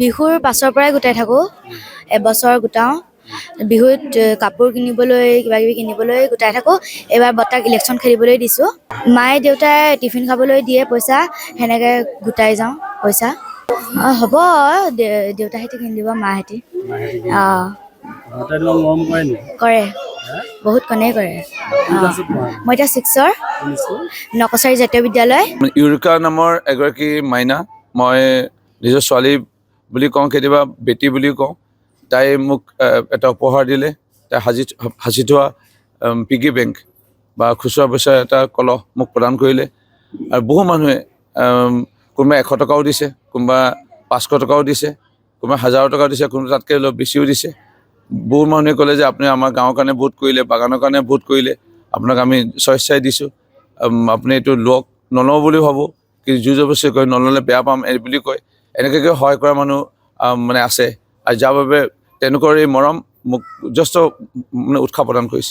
বিহুৰ পাছৰ পৰাই গোটাই থাকোঁ, এবছৰ গোটাওঁ। বিহুত কাপোৰ কিনিবলৈ কিবা কিবি কিনিবলৈ গোটাই থাকোঁ। এইবাৰ বৰ্তাক ইলেকশ্যন খেলিবলৈ দিছোঁ। মায়ে দেউতাই টিফিন খাবলৈ দিয়ে পইচা, সেনেকৈ গোটাই যাওঁ পইচা। হ'ব, দেউতাহঁতে কিনি দিব, মাহঁতে। কৰে, বহুত কণেই কৰে। মই এতিয়া 6ৰ, নকছাৰী জাতীয় বিদ্যালয়। ইউৰিকা নামৰ এগৰাকী মাইনা, মই নিজৰ ছোৱালী বুলি কওঁ, কেতিয়াবা বেটী বুলিও কওঁ। তাই মোক এটা উপহাৰ দিলে। তাই সাজি থোৱা পিগী বেংক বা খুচুৰা পইচাৰ এটা কলহ মোক প্ৰদান কৰিলে। আৰু বহু মানুহে কোনোবাই 100 টকাও দিছে, কোনোবা 500 টকাও দিছে, কোনোবা 1000 টকাও দিছে, কোনোবা তাতকৈ অলপ বেছিও দিছে। বহু মানুহে ক'লে যে আপুনি আমাৰ গাঁৱৰ কাৰণে ভোট কৰিলে, বাগানৰ কাৰণে ভোট কৰিলে, আপোনাক আমি স্বেচ্ছাই দিছোঁ, আপুনি এইটো লওক। নলওঁ বুলি ভাবোঁ, কিন্তু জোৰ জবৰদস্তি কয়, নল'লে বেয়া পাম এই বুলি কয়। এনেকৈ সহায় কৰা মানুহ মানে আছে, আৰু যাৰ বাবে তেওঁলোকৰ এই মৰম মোক যথেষ্ট উৎসাহ প্ৰদান কৰিছে।